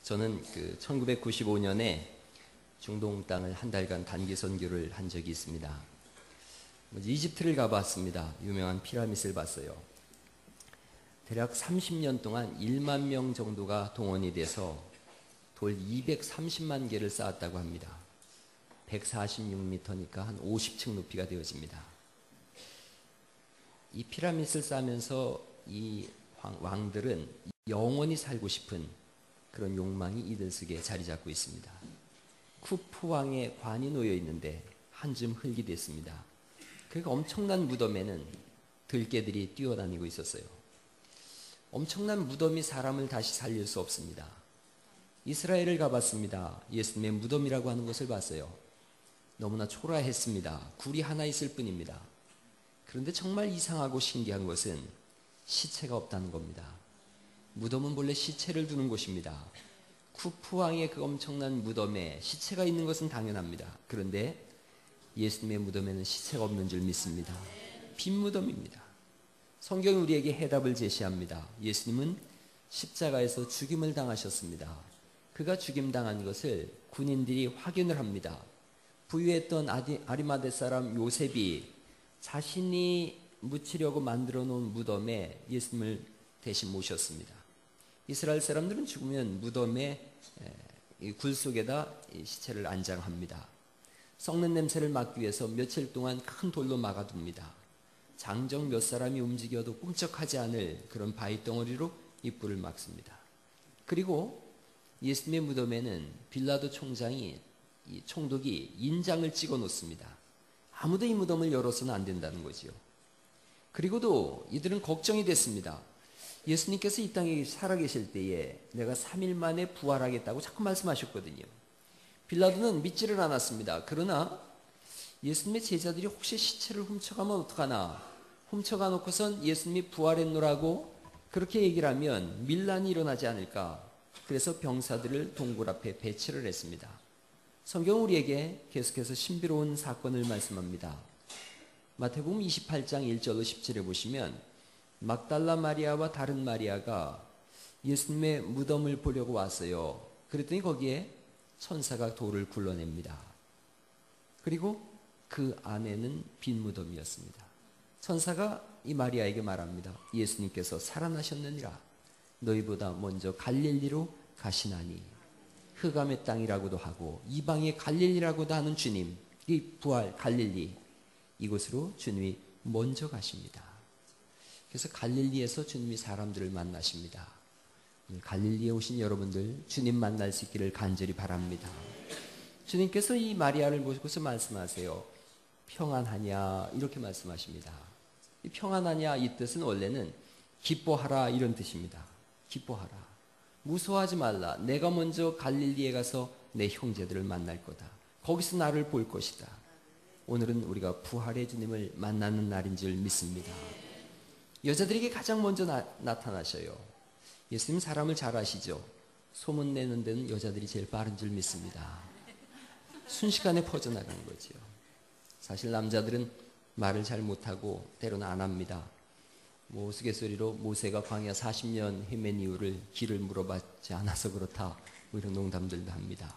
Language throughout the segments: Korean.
저는 1995년에 중동 땅을 한 달간 단기 선교를 한 적이 있습니다. 이집트를 가봤습니다. 유명한 피라미드를 봤어요. 대략 30년 동안 1만 명 정도가 동원이 돼서 돌 230만 개를 쌓았다고 합니다. 146m니까 한 50층 높이가 되어집니다. 이 피라미드를 쌓으면서 이 왕들은 영원히 살고 싶은 그런 욕망이 이들 속에 자리 잡고 있습니다. 쿠프 왕의 관이 놓여 있는데 한 줌 흙이 됐습니다. 그러니까 엄청난 무덤에는 들개들이 뛰어다니고 있었어요. 엄청난 무덤이 사람을 다시 살릴 수 없습니다. 이스라엘을 가봤습니다. 예수님의 무덤이라고 하는 것을 봤어요. 너무나 초라했습니다. 굴이 하나 있을 뿐입니다. 그런데 정말 이상하고 신기한 것은 시체가 없다는 겁니다. 무덤은 본래 시체를 두는 곳입니다. 쿠프 왕의 그 엄청난 무덤에 시체가 있는 것은 당연합니다. 그런데 예수님의 무덤에는 시체가 없는 줄 믿습니다. 빈 무덤입니다. 성경이 우리에게 해답을 제시합니다. 예수님은 십자가에서 죽임을 당하셨습니다. 그가 죽임당한 것을 군인들이 확인을 합니다. 부유했던 아리마대 사람 요셉이 자신이 묻히려고 만들어 놓은 무덤에 예수님을 대신 모셨습니다. 이스라엘 사람들은 죽으면 무덤에 굴 속에다 시체를 안장합니다. 썩는 냄새를 막기 위해서 며칠 동안 큰 돌로 막아둡니다. 장정 몇 사람이 움직여도 꿈쩍하지 않을 그런 바위 덩어리로 이 뿔을 막습니다. 그리고 예수님의 무덤에는 빌라도 총장이 이 총독이 인장을 찍어 놓습니다. 아무도 이 무덤을 열어서는 안 된다는 거지요. 그리고도 이들은 걱정이 됐습니다. 예수님께서 이 땅에 살아계실 때에 내가 3일 만에 부활하겠다고 자꾸 말씀하셨거든요. 빌라도는 믿지를 않았습니다. 그러나 예수님의 제자들이 혹시 시체를 훔쳐가면 어떡하나, 훔쳐가 놓고선 예수님이 부활했노라고 그렇게 얘기를 하면 밀란이 일어나지 않을까. 그래서 병사들을 동굴 앞에 배치를 했습니다. 성경은 우리에게 계속해서 신비로운 사건을 말씀합니다. 마태복음 28장 1절로 10절에 보시면 막달라 마리아와 다른 마리아가 예수님의 무덤을 보려고 왔어요. 그랬더니 거기에 천사가 돌을 굴러냅니다. 그리고 그 안에는 빈 무덤이었습니다. 천사가 이 마리아에게 말합니다. 예수님께서 살아나셨느니라. 너희보다 먼저 갈릴리로 가시나니. 흑암의 땅이라고도 하고 이방의 갈릴리라고도 하는 주님, 이 부활 갈릴리, 이곳으로 주님이 먼저 가십니다. 그래서 갈릴리에서 주님이 사람들을 만나십니다. 갈릴리에 오신 여러분들 주님 만날 수 있기를 간절히 바랍니다. 주님께서 이 마리아를 보시고서 말씀하세요. 평안하냐 이렇게 말씀하십니다. 이 평안하냐 이 뜻은 원래는 기뻐하라 이런 뜻입니다. 기뻐하라. 무서워하지 말라. 내가 먼저 갈릴리에 가서 내 형제들을 만날 거다. 거기서 나를 볼 것이다. 오늘은 우리가 부활의 주님을 만나는 날인 줄 믿습니다. 여자들에게 가장 먼저 나타나셔요. 예수님 사람을 잘 아시죠? 소문내는 데는 여자들이 제일 빠른 줄 믿습니다. 순식간에 퍼져나가는 거죠. 사실 남자들은 말을 잘 못하고 때로는 안 합니다. 우스갯소리로 모세가 광야 40년 헤맨 이유를 길을 물어봤지 않아서 그렇다, 이런 농담들도 합니다.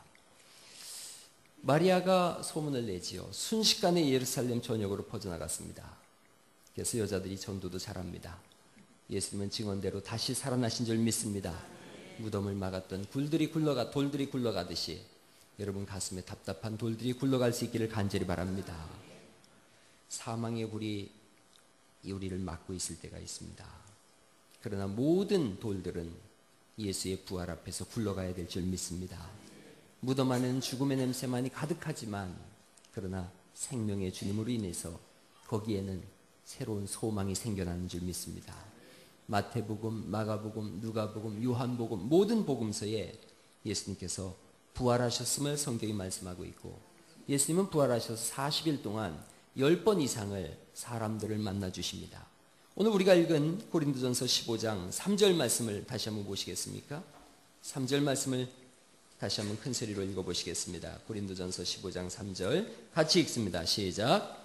마리아가 소문을 내지요. 순식간에 예루살렘 전역으로 퍼져나갔습니다. 그래서 여자들이 전도도 잘합니다. 예수님은 증언대로 다시 살아나신 줄 믿습니다. 무덤을 막았던 돌들이 굴러가듯이 여러분 가슴에 답답한 돌들이 굴러갈 수 있기를 간절히 바랍니다. 사망의 굴이 우리를 막고 있을 때가 있습니다. 그러나 모든 돌들은 예수의 부활 앞에서 굴러가야 될 줄 믿습니다. 무덤 안에는 죽음의 냄새만이 가득하지만 그러나 생명의 주님으로 인해서 거기에는 새로운 소망이 생겨나는 줄 믿습니다. 마태복음, 마가복음, 누가복음, 요한복음 모든 복음서에 예수님께서 부활하셨음을 성경이 말씀하고 있고, 예수님은 부활하셔서 40일 동안 10번 이상을 사람들을 만나 주십니다. 오늘 우리가 읽은 고린도전서 15장 3절 말씀을 다시 한번 보시겠습니까? 3절 말씀을 다시 한번 큰 소리로 읽어보시겠습니다. 고린도전서 15장 3절 같이 읽습니다. 시작.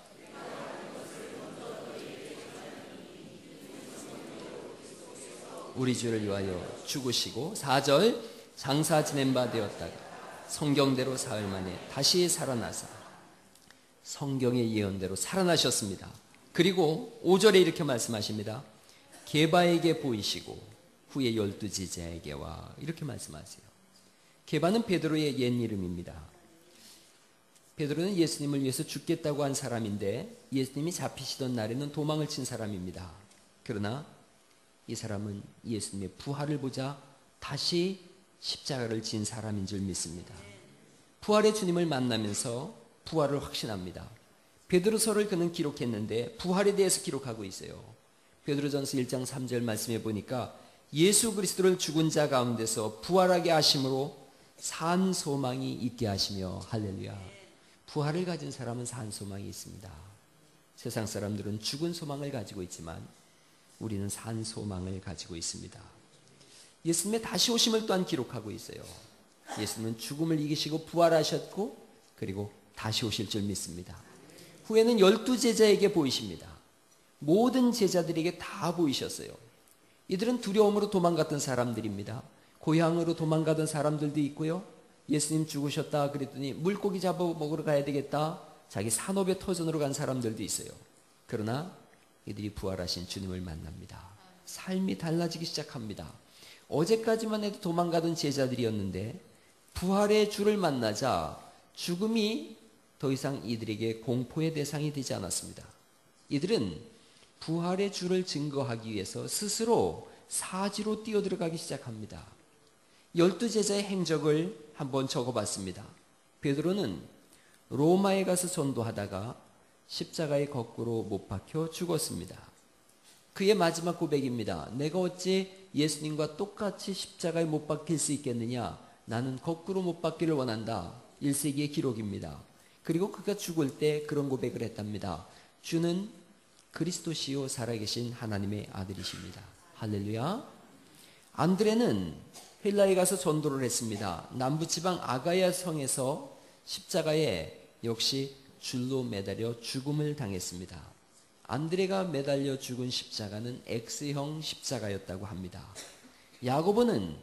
우리 주를 위하여 죽으시고, 4절 장사 지낸 바 되었다가 성경대로 사흘 만에 다시 살아나사 성경의 예언대로 살아나셨습니다. 그리고 5절에 이렇게 말씀하십니다. 게바에게 보이시고 후에 12 제자에게와 이렇게 말씀하세요. 게바는 베드로의 옛 이름입니다. 베드로는 예수님을 위해서 죽겠다고 한 사람인데 예수님이 잡히시던 날에는 도망을 친 사람입니다. 그러나 이 사람은 예수님의 부활을 보자 다시 십자가를 진 사람인 줄 믿습니다. 부활의 주님을 만나면서 부활을 확신합니다. 베드로서를 그는 기록했는데 부활에 대해서 기록하고 있어요. 베드로전서 1장 3절 말씀해 보니까 예수 그리스도를 죽은 자 가운데서 부활하게 하심으로 산 소망이 있게 하시며 할렐루야. 부활을 가진 사람은 산 소망이 있습니다. 세상 사람들은 죽은 소망을 가지고 있지만 우리는 산 소망을 가지고 있습니다. 예수님의 다시 오심을 또한 기록하고 있어요. 예수님은 죽음을 이기시고 부활하셨고 그리고 다시 오실 줄 믿습니다. 후에는 12 제자에게 보이십니다. 모든 제자들에게 다 보이셨어요. 이들은 두려움으로 도망갔던 사람들입니다. 고향으로 도망가던 사람들도 있고요. 예수님 죽으셨다 그랬더니 물고기 잡아 먹으러 가야 되겠다. 자기 산업의 터전으로 간 사람들도 있어요. 그러나 이들이 부활하신 주님을 만납니다. 삶이 달라지기 시작합니다. 어제까지만 해도 도망가던 제자들이었는데 부활의 주를 만나자 죽음이 더 이상 이들에게 공포의 대상이 되지 않았습니다. 이들은 부활의 주를 증거하기 위해서 스스로 사지로 뛰어들어가기 시작합니다. 12 제자의 행적을 한번 적어봤습니다. 베드로는 로마에 가서 전도하다가 십자가에 거꾸로 못 박혀 죽었습니다. 그의 마지막 고백입니다. 내가 어찌 예수님과 똑같이 십자가에 못 박힐 수 있겠느냐? 나는 거꾸로 못 박기를 원한다. 1세기의 기록입니다. 그리고 그가 죽을 때 그런 고백을 했답니다. 주는 그리스도시요 살아계신 하나님의 아들이십니다. 할렐루야. 안드레는 헬라에 가서 전도를 했습니다. 남부지방 아가야 성에서 십자가에 역시 줄로 매달려 죽음을 당했습니다. 안드레가 매달려 죽은 십자가는 X형 십자가였다고 합니다. 야고보는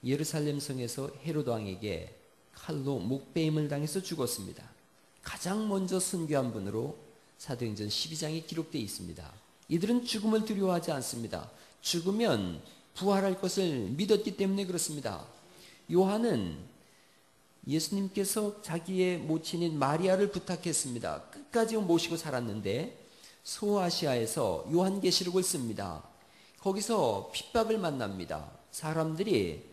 예루살렘 성에서 헤로드 왕에게 칼로 목베임을 당해서 죽었습니다. 가장 먼저 순교한 분으로 사도행전 12장에 기록되어 있습니다. 이들은 죽음을 두려워하지 않습니다. 죽으면 부활할 것을 믿었기 때문에 그렇습니다. 요한은 예수님께서 자기의 모친인 마리아를 부탁했습니다. 끝까지 모시고 살았는데 소아시아에서 요한계시록을 씁니다. 거기서 핍박을 만납니다. 사람들이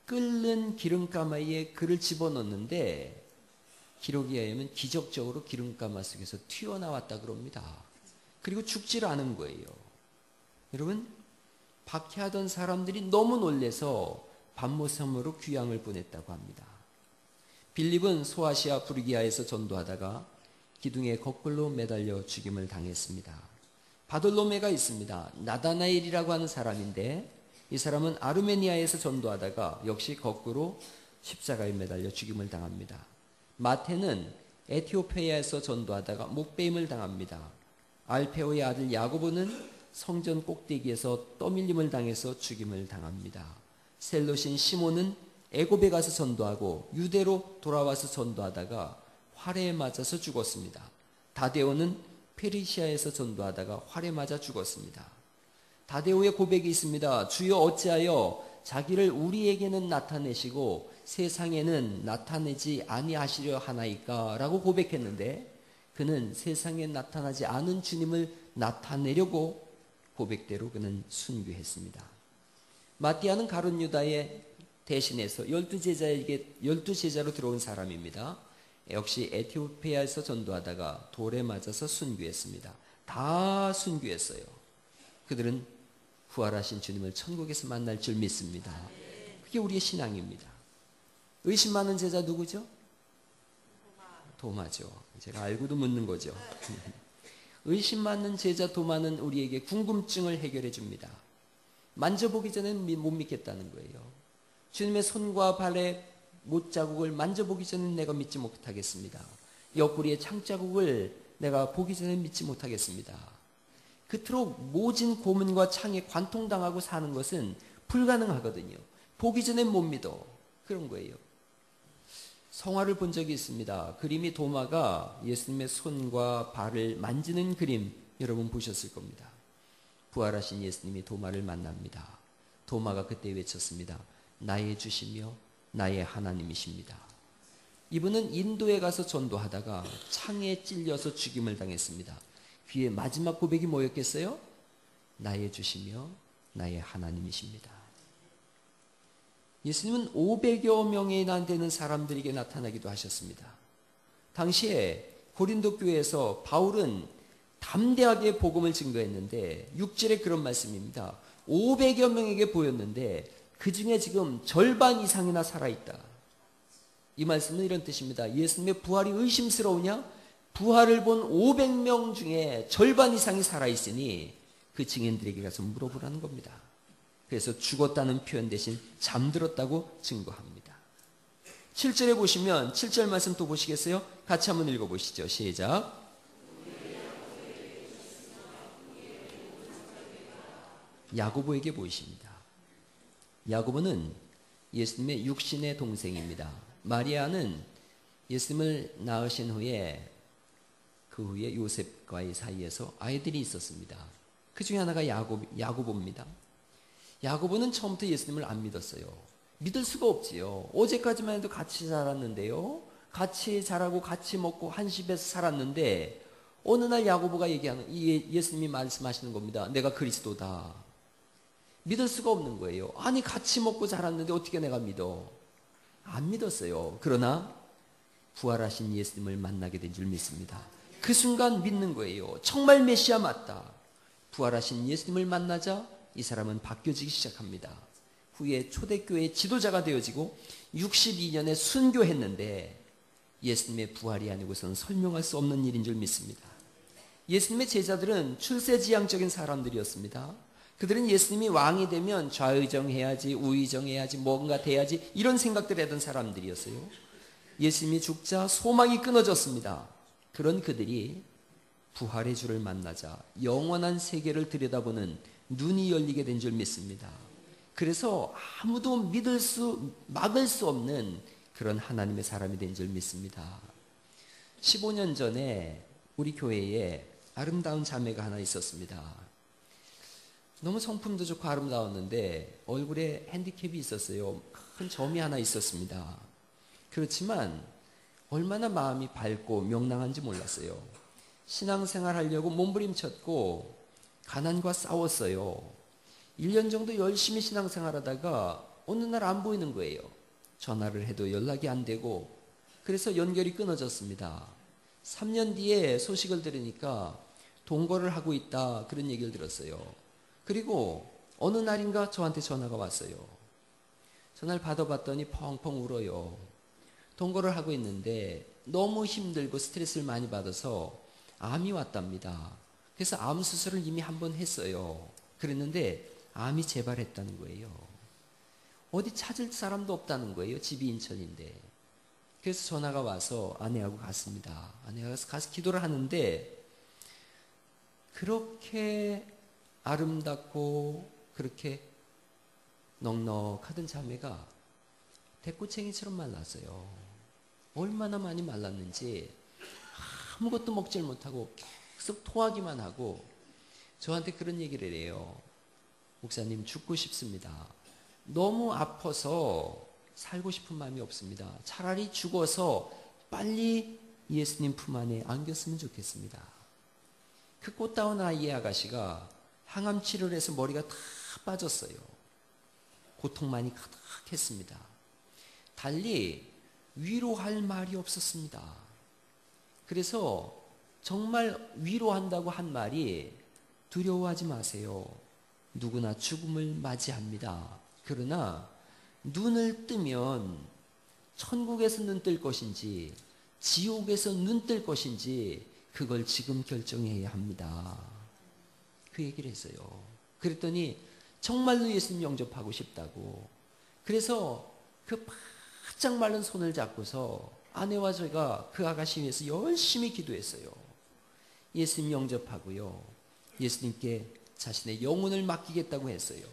끓는 기름가마에 그를 집어넣는데 기록에 의하면 기적적으로 기름가마 속에서 튀어나왔다 그럽니다. 그리고 죽질 않은 거예요. 여러분, 박해하던 사람들이 너무 놀래서 밤모섬으로 귀양을 보냈다고 합니다. 빌립은 소아시아 부르기아에서 전도하다가 기둥에 거꾸로 매달려 죽임을 당했습니다. 바돌로메가 있습니다. 나다나엘이라고 하는 사람인데 이 사람은 아르메니아에서 전도하다가 역시 거꾸로 십자가에 매달려 죽임을 당합니다. 마태는 에티오피아에서 전도하다가 목베임을 당합니다. 알페오의 아들 야고보는 성전 꼭대기에서 떠밀림을 당해서 죽임을 당합니다. 셀롯인 시몬은 애굽에 가서 전도하고 유대로 돌아와서 전도하다가 활에 맞아서 죽었습니다. 다데오는 페르시아에서 전도하다가 활에 맞아 죽었습니다. 다데오의 고백이 있습니다. 주여 어찌하여 자기를 우리에게는 나타내시고 세상에는 나타내지 아니하시려 하나이까? 라고 고백했는데 그는 세상에 나타나지 않은 주님을 나타내려고 고백대로 그는 순교했습니다. 마띠아는 가룟 유다의 대신해서 12 제자로 들어온 사람입니다. 역시 에티오피아에서 전도하다가 돌에 맞아서 순교했습니다. 다 순교했어요. 그들은 부활하신 주님을 천국에서 만날 줄 믿습니다. 그게 우리의 신앙입니다. 의심 많은 제자 누구죠? 도마죠. 제가 알고도 묻는 거죠. 의심 많은 제자 도마는 우리에게 궁금증을 해결해 줍니다. 만져보기 전에는 못 믿겠다는 거예요. 주님의 손과 발의 못자국을 만져보기 전에는 내가 믿지 못하겠습니다. 옆구리의 창자국을 내가 보기 전에 믿지 못하겠습니다. 그토록 모진 고문과 창에 관통당하고 사는 것은 불가능하거든요. 보기 전엔 못 믿어. 그런 거예요. 성화를 본 적이 있습니다. 그림이 도마가 예수님의 손과 발을 만지는 그림 여러분 보셨을 겁니다. 부활하신 예수님이 도마를 만납니다. 도마가 그때 외쳤습니다. 나의 주시며 나의 하나님이십니다. 이분은 인도에 가서 전도하다가 창에 찔려서 죽임을 당했습니다. 귀에 마지막 고백이 뭐였겠어요? 나의 주시며 나의 하나님이십니다. 예수님은 500여 명이나 되는 사람들에게 나타나기도 하셨습니다. 당시에 고린도 교회에서 바울은 담대하게 복음을 증거했는데 6절에 그런 말씀입니다. 500여 명에게 보였는데 그 중에 지금 절반 이상이나 살아있다. 이 말씀은 이런 뜻입니다. 예수님의 부활이 의심스러우냐? 부활을 본 500명 중에 절반 이상이 살아있으니 그 증인들에게 가서 물어보라는 겁니다. 그래서 죽었다는 표현 대신 잠들었다고 증거합니다. 7절에 보시면 7절 말씀 또 보시겠어요? 같이 한번 읽어보시죠. 시작. 야고보에게 보이십니다. 야고보는 예수님의 육신의 동생입니다. 마리아는 예수님을 낳으신 후에 그 후에 요셉과의 사이에서 아이들이 있었습니다. 그 중에 하나가 야고보입니다. 야고보는 처음부터 예수님을 안 믿었어요. 믿을 수가 없지요. 어제까지만 해도 같이 자랐는데요. 같이 자라고 같이 먹고 한 집에서 살았는데 어느 날 야고보가 얘기하는 예수님이 말씀하시는 겁니다. 내가 그리스도다. 믿을 수가 없는 거예요. 아니 같이 먹고 자랐는데 어떻게 내가 믿어? 안 믿었어요. 그러나 부활하신 예수님을 만나게 된 줄 믿습니다. 그 순간 믿는 거예요. 정말 메시아 맞다. 부활하신 예수님을 만나자 이 사람은 바뀌어지기 시작합니다. 후에 초대교회의 지도자가 되어지고 62년에 순교했는데 예수님의 부활이 아니고서는 설명할 수 없는 일인 줄 믿습니다. 예수님의 제자들은 출세지향적인 사람들이었습니다. 그들은 예수님이 왕이 되면 좌의정해야지 우의정해야지 뭔가 돼야지 이런 생각들을 하던 사람들이었어요. 예수님이 죽자 소망이 끊어졌습니다. 그런 그들이 부활의 주를 만나자 영원한 세계를 들여다보는 눈이 열리게 된 줄 믿습니다. 그래서 아무도 막을 수 없는 그런 하나님의 사람이 된 줄 믿습니다. 15년 전에 우리 교회에 아름다운 자매가 하나 있었습니다. 너무 성품도 좋고 아름다웠는데 얼굴에 핸디캡이 있었어요. 큰 점이 하나 있었습니다. 그렇지만 얼마나 마음이 밝고 명랑한지 몰랐어요. 신앙생활 하려고 몸부림쳤고 가난과 싸웠어요. 1년 정도 열심히 신앙생활 하다가 어느 날 안 보이는 거예요. 전화를 해도 연락이 안 되고 그래서 연결이 끊어졌습니다. 3년 뒤에 소식을 들으니까 동거를 하고 있다 그런 얘기를 들었어요. 그리고 어느 날인가 저한테 전화가 왔어요. 전화를 받아봤더니 펑펑 울어요. 동거를 하고 있는데 너무 힘들고 스트레스를 많이 받아서 암이 왔답니다. 그래서 암 수술을 이미 한 번 했어요. 그랬는데 암이 재발했다는 거예요. 어디 찾을 사람도 없다는 거예요. 집이 인천인데. 그래서 전화가 와서 아내하고 갔습니다. 아내가 가서 기도를 하는데 그렇게 아름답고 그렇게 넉넉하던 자매가 대꼬챙이처럼 말랐어요. 얼마나 많이 말랐는지 아무것도 먹질 못하고 계속 토하기만 하고 저한테 그런 얘기를 해요. 목사님 죽고 싶습니다. 너무 아파서 살고 싶은 마음이 없습니다. 차라리 죽어서 빨리 예수님 품 안에 안겼으면 좋겠습니다. 그 꽃다운 아이의 아가씨가 항암 치료를 해서 머리가 다 빠졌어요. 고통 많이 가득했습니다. 달리 위로할 말이 없었습니다. 그래서 정말 위로한다고 한 말이 두려워하지 마세요. 누구나 죽음을 맞이합니다. 그러나 눈을 뜨면 천국에서 눈 뜰 것인지 지옥에서 눈 뜰 것인지 그걸 지금 결정해야 합니다. 그 얘기를 했어요. 그랬더니 정말로 예수님 영접하고 싶다고. 그래서 그 바짝 마른 손을 잡고서 아내와 제가 그 아가씨 위해서 열심히 기도했어요. 예수님 영접하고요. 예수님께 자신의 영혼을 맡기겠다고 했어요.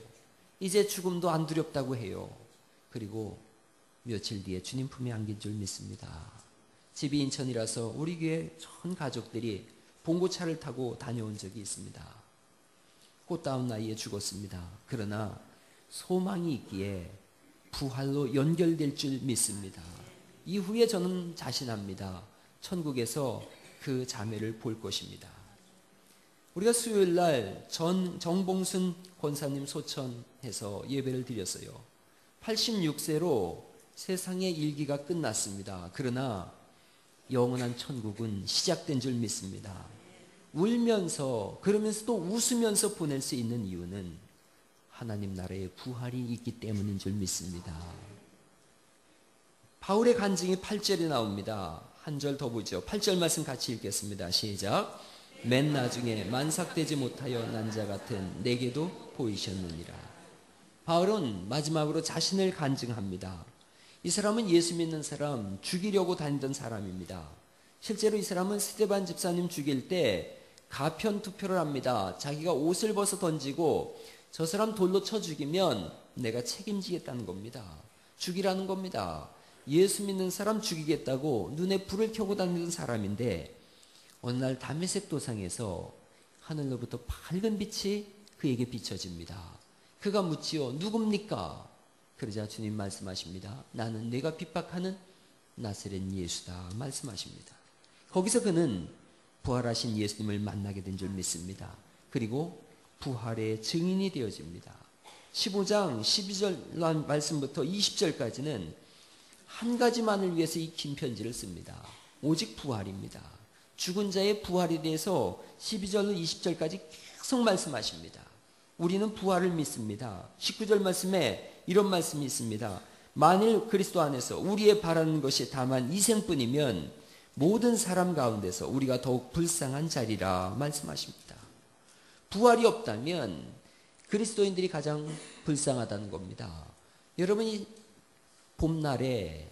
이제 죽음도 안 두렵다고 해요. 그리고 며칠 뒤에 주님 품에 안긴 줄 믿습니다. 집이 인천이라서 우리 교회 전 가족들이 봉고차를 타고 다녀온 적이 있습니다. 꽃다운 나이에 죽었습니다. 그러나 소망이 있기에 부활로 연결될 줄 믿습니다. 이후에 저는 자신합니다. 천국에서 그 자매를 볼 것입니다. 우리가 수요일 날 정봉순 권사님 소천해서 예배를 드렸어요. 86세로 세상의 일기가 끝났습니다. 그러나 영원한 천국은 시작된 줄 믿습니다. 울면서 그러면서 또 웃으면서 보낼 수 있는 이유는 하나님 나라의 부활이 있기 때문인 줄 믿습니다. 바울의 간증이 8절에 나옵니다. 한 절 더 보죠. 8절 말씀 같이 읽겠습니다. 시작. 맨 나중에 만삭되지 못하여 난 자 같은 내게도 보이셨느니라. 바울은 마지막으로 자신을 간증합니다. 이 사람은 예수 믿는 사람 죽이려고 다니던 사람입니다. 실제로 이 사람은 스데반 집사님 죽일 때 가편 투표를 합니다. 자기가 옷을 벗어 던지고 저 사람 돌로 쳐 죽이면 내가 책임지겠다는 겁니다. 죽이라는 겁니다. 예수 믿는 사람 죽이겠다고 눈에 불을 켜고 다니던 사람인데 어느 날 다메섹 도상에서 하늘로부터 밝은 빛이 그에게 비춰집니다. 그가 묻지요. 누굽니까? 그러자 주님 말씀하십니다. 나는 내가 핍박하는 나사렛 예수다 말씀하십니다. 거기서 그는 부활하신 예수님을 만나게 된 줄 믿습니다. 그리고 부활의 증인이 되어집니다. 15장 12절 말씀부터 20절까지는 한 가지만을 위해서 이 긴 편지를 씁니다. 오직 부활입니다. 죽은 자의 부활에 대해서 12절로 20절까지 계속 말씀하십니다. 우리는 부활을 믿습니다. 19절 말씀에 이런 말씀이 있습니다. 만일 그리스도 안에서 우리의 바라는 것이 다만 이생뿐이면 모든 사람 가운데서 우리가 더욱 불쌍한 자리라 말씀하십니다. 부활이 없다면 그리스도인들이 가장 불쌍하다는 겁니다. 여러분이 봄날에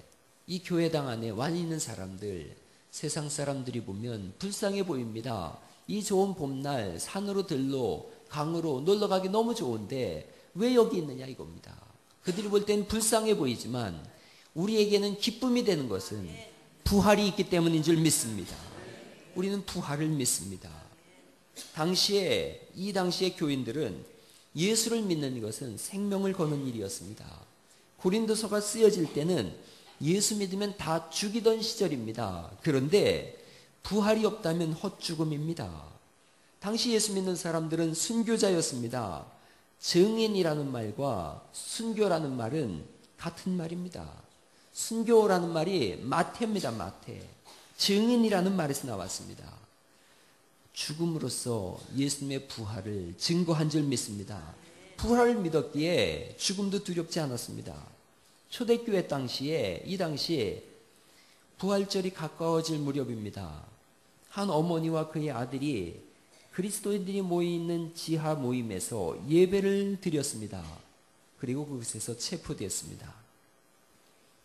이 교회당 안에 와 있는 사람들, 세상 사람들이 보면 불쌍해 보입니다. 이 좋은 봄날 산으로 들로 강으로 놀러 가기 너무 좋은데 왜 여기 있느냐 이겁니다. 그들이 볼 땐 불쌍해 보이지만 우리에게는 기쁨이 되는 것은 부활이 있기 때문인 줄 믿습니다. 우리는 부활을 믿습니다. 이 당시의 교인들은 예수를 믿는 것은 생명을 거는 일이었습니다. 고린도서가 쓰여질 때는 예수 믿으면 다 죽이던 시절입니다. 그런데 부활이 없다면 헛죽음입니다. 당시 예수 믿는 사람들은 순교자였습니다. 증인이라는 말과 순교라는 말은 같은 말입니다. 순교라는 말이 마태입니다. 마태. 증인이라는 말에서 나왔습니다. 죽음으로써 예수님의 부활을 증거한 줄 믿습니다. 부활을 믿었기에 죽음도 두렵지 않았습니다. 초대교회 이 당시에 부활절이 가까워질 무렵입니다. 한 어머니와 그의 아들이 그리스도인들이 모여있는 지하 모임에서 예배를 드렸습니다. 그리고 그곳에서 체포되었습니다.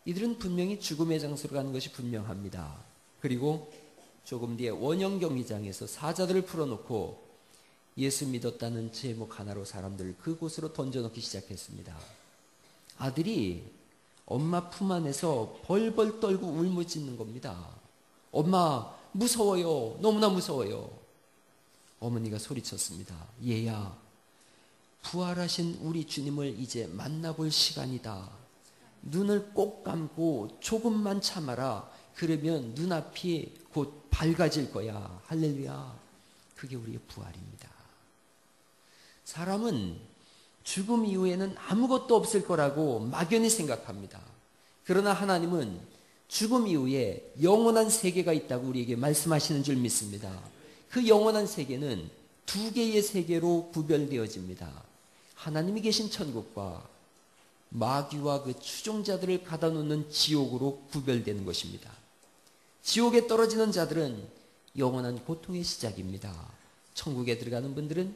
이들은 분명히 죽음의 장소로 가는 것이 분명합니다. 그리고 조금 뒤에 원형 경기장에서 사자들을 풀어놓고 예수 믿었다는 제목 하나로 사람들을 그곳으로 던져놓기 시작했습니다. 아들이 엄마 품 안에서 벌벌 떨고 울부짖는 겁니다. 엄마 무서워요. 너무나 무서워요. 어머니가 소리쳤습니다. 얘야, 부활하신 우리 주님을 이제 만나볼 시간이다. 눈을 꼭 감고 조금만 참아라. 그러면 눈앞이 곧 밝아질 거야. 할렐루야. 그게 우리의 부활입니다. 사람은 죽음 이후에는 아무것도 없을 거라고 막연히 생각합니다. 그러나 하나님은 죽음 이후에 영원한 세계가 있다고 우리에게 말씀하시는 줄 믿습니다. 그 영원한 세계는 두 개의 세계로 구별되어집니다. 하나님이 계신 천국과 마귀와 그 추종자들을 가다 놓는 지옥으로 구별되는 것입니다. 지옥에 떨어지는 자들은 영원한 고통의 시작입니다. 천국에 들어가는 분들은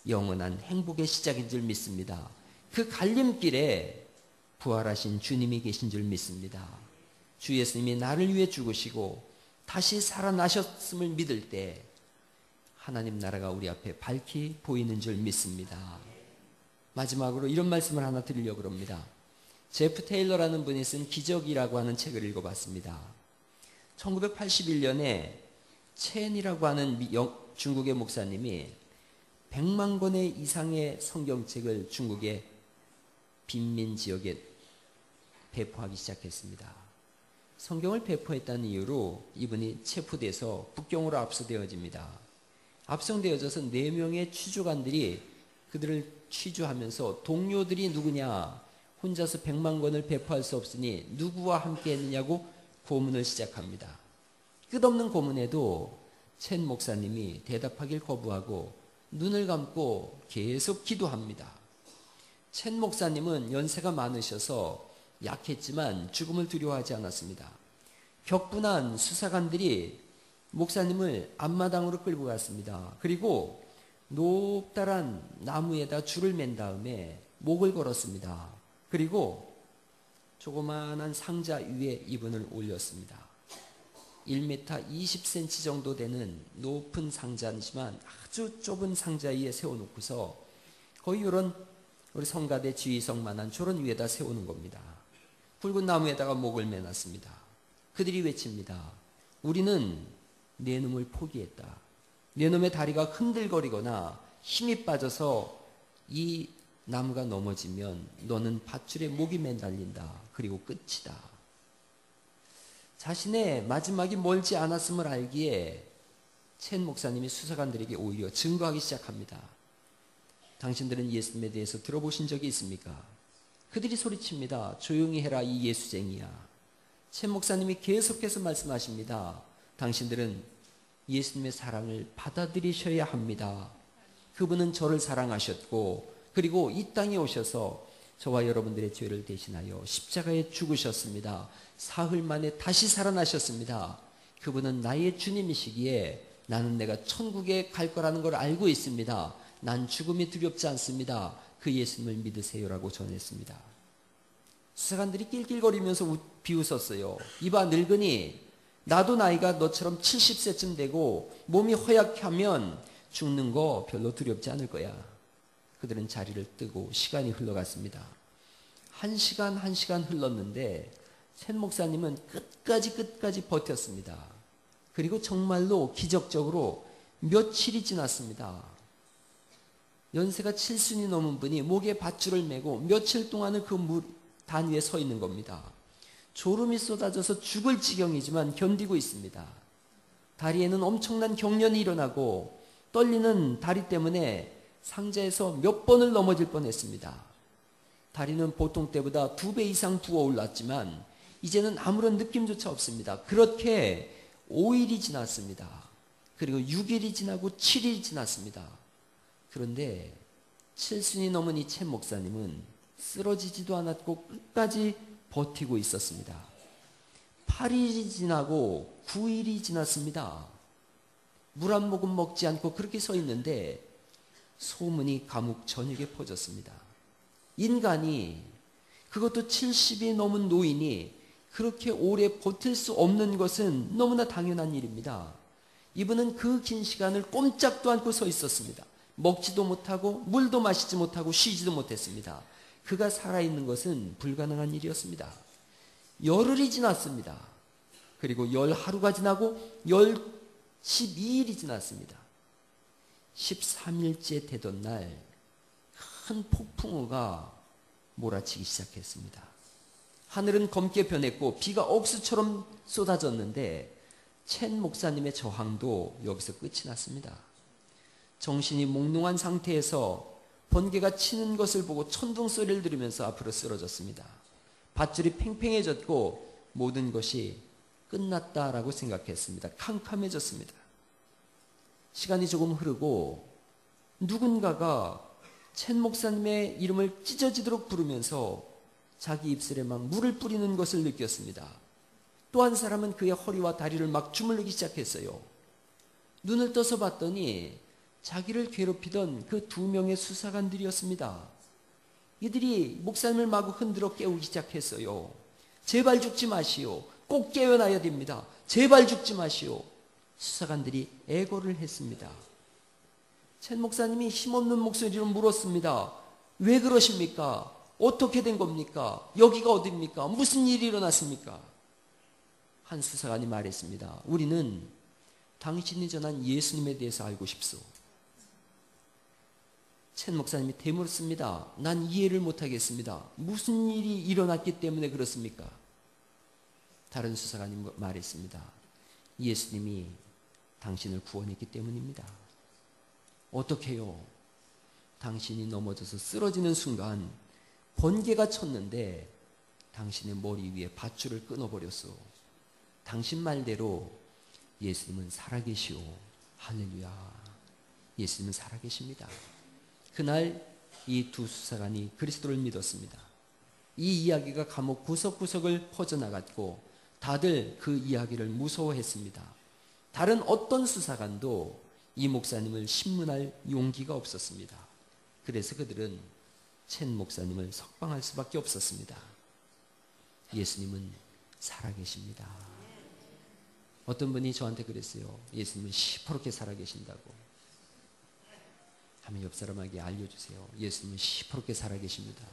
영원한 행복의 시작인 줄 믿습니다. 그 갈림길에 부활하신 주님이 계신 줄 믿습니다. 주 예수님이 나를 위해 죽으시고 다시 살아나셨음을 믿을 때 하나님 나라가 우리 앞에 밝히 보이는 줄 믿습니다. 마지막으로 이런 말씀을 하나 드리려고 합니다. 제프 테일러라는 분이 쓴 기적이라고 하는 책을 읽어봤습니다. 1981년에 첸이라고 하는 중국의 목사님이 100만 권의 이상의 성경책을 중국의 빈민 지역에 배포하기 시작했습니다. 성경을 배포했다는 이유로 이분이 체포돼서 북경으로 압수되어집니다. 압송되어져서 4명의 취조관들이 그들을 취조하면서 동료들이 누구냐, 혼자서 100만 권을 배포할 수 없으니 누구와 함께 했느냐고 고문을 시작합니다. 끝없는 고문에도 첸 목사님이 대답하길 거부하고 눈을 감고 계속 기도합니다. 첸 목사님은 연세가 많으셔서 약했지만 죽음을 두려워하지 않았습니다. 격분한 수사관들이 목사님을 앞마당으로 끌고 갔습니다. 그리고 높다란 나무에다 줄을 맨 다음에 목을 걸었습니다. 그리고 조그마한 상자 위에 이분을 올렸습니다. 1m 20cm 정도 되는 높은 상자지만 아주 좁은 상자 위에 세워놓고서 거의 이런 우리 성가대 지휘석만한 저런 위에다 세우는 겁니다. 굵은 나무에다가 목을 매놨습니다. 그들이 외칩니다. 우리는 네 놈을 포기했다. 네 놈의 다리가 흔들거리거나 힘이 빠져서 이 나무가 넘어지면 너는 밧줄에 목이 매달린다. 그리고 끝이다. 자신의 마지막이 멀지 않았음을 알기에 첸 목사님이 수사관들에게 오히려 증거하기 시작합니다. 당신들은 예수님에 대해서 들어보신 적이 있습니까? 그들이 소리칩니다. 조용히 해라 이 예수쟁이야. 첸 목사님이 계속해서 말씀하십니다. 당신들은 예수님의 사랑을 받아들이셔야 합니다. 그분은 저를 사랑하셨고 그리고 이 땅에 오셔서 저와 여러분들의 죄를 대신하여 십자가에 죽으셨습니다. 사흘 만에 다시 살아나셨습니다. 그분은 나의 주님이시기에 나는 내가 천국에 갈 거라는 걸 알고 있습니다. 난 죽음이 두렵지 않습니다. 그 예수님을 믿으세요라고 전했습니다. 수사관들이 낄낄거리면서 비웃었어요. 이봐 늙은이, 나도 나이가 너처럼 70세쯤 되고 몸이 허약하면 죽는 거 별로 두렵지 않을 거야. 그들은 자리를 뜨고 시간이 흘러갔습니다. 1시간 흘렀는데 첸 목사님은 끝까지 버텼습니다. 그리고 정말로 기적적으로 며칠이 지났습니다. 연세가 7순이 넘은 분이 목에 밧줄을 메고 며칠 동안은 그 단 위에 서 있는 겁니다. 졸음이 쏟아져서 죽을 지경이지만 견디고 있습니다. 다리에는 엄청난 경련이 일어나고 떨리는 다리 때문에 상자에서 몇 번을 넘어질 뻔했습니다. 다리는 보통 때보다 2배 이상 부어올랐지만 이제는 아무런 느낌조차 없습니다. 그렇게 5일이 지났습니다. 그리고 6일이 지나고 7일이 지났습니다. 그런데 7순이 넘은 이 첸 목사님은 쓰러지지도 않았고 끝까지 버티고 있었습니다. 8일이 지나고 9일이 지났습니다. 물 한 모금 먹지 않고 그렇게 서 있는데 소문이 감옥 전역에 퍼졌습니다. 인간이, 그것도 70이 넘은 노인이 그렇게 오래 버틸 수 없는 것은 너무나 당연한 일입니다. 이분은 그 긴 시간을 꼼짝도 않고 서 있었습니다. 먹지도 못하고 물도 마시지 못하고 쉬지도 못했습니다. 그가 살아있는 것은 불가능한 일이었습니다. 열흘이 지났습니다. 그리고 열 하루가 지나고 12일이 지났습니다. 13일째 되던 날 큰 폭풍우가 몰아치기 시작했습니다. 하늘은 검게 변했고 비가 억수처럼 쏟아졌는데 첸 목사님의 저항도 여기서 끝이 났습니다. 정신이 몽롱한 상태에서 번개가 치는 것을 보고 천둥 소리를 들으면서 앞으로 쓰러졌습니다. 밧줄이 팽팽해졌고 모든 것이 끝났다라고 생각했습니다. 캄캄해졌습니다. 시간이 조금 흐르고 누군가가 첸 목사님의 이름을 찢어지도록 부르면서 자기 입술에 막 물을 뿌리는 것을 느꼈습니다. 또 한 사람은 그의 허리와 다리를 막 주물르기 시작했어요. 눈을 떠서 봤더니 자기를 괴롭히던 그 2명의 수사관들이었습니다. 이들이 목사님을 마구 흔들어 깨우기 시작했어요. 제발 죽지 마시오. 꼭 깨어나야 됩니다. 제발 죽지 마시오. 수사관들이 애고를 했습니다. 첸 목사님이 힘없는 목소리로 물었습니다. 왜 그러십니까? 어떻게 된 겁니까? 여기가 어디입니까? 무슨 일이 일어났습니까? 한 수사관이 말했습니다. 우리는 당신이 전한 예수님에 대해서 알고 싶소. 첸 목사님이 되물었습니다. 난 이해를 못하겠습니다. 무슨 일이 일어났기 때문에 그렇습니까? 다른 수사관이 말했습니다. 예수님이 당신을 구원했기 때문입니다. 어떻게요? 당신이 넘어져서 쓰러지는 순간 번개가 쳤는데 당신의 머리 위에 밧줄을 끊어버렸소. 당신 말대로 예수님은 살아계시오. 할렐루야. 예수님은 살아계십니다. 그날 이 두 수사관이 그리스도를 믿었습니다. 이 이야기가 감옥 구석구석을 퍼져나갔고 다들 그 이야기를 무서워했습니다. 다른 어떤 수사관도 이 목사님을 신문할 용기가 없었습니다. 그래서 그들은 첸 목사님을 석방할 수밖에 없었습니다. 예수님은 살아계십니다. 어떤 분이 저한테 그랬어요. 예수님은 시퍼렇게 살아계신다고. 하면 옆 사람에게 알려주세요. 예수님은 시퍼렇게 살아계십니다.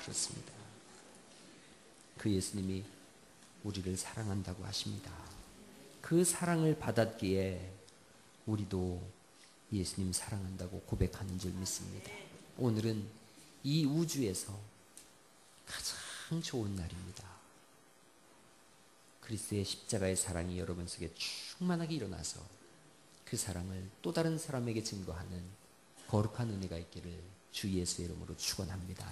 그렇습니다. 그 예수님이 우리를 사랑한다고 하십니다. 그 사랑을 받았기에 우리도 예수님 사랑한다고 고백하는 줄 믿습니다. 오늘은 이 우주에서 가장 좋은 날입니다. 그리스도의 십자가의 사랑이 여러분 속에 충만하게 일어나서 그 사랑을 또 다른 사람에게 증거하는 거룩한 은혜가 있기를 주 예수의 이름으로 축원합니다.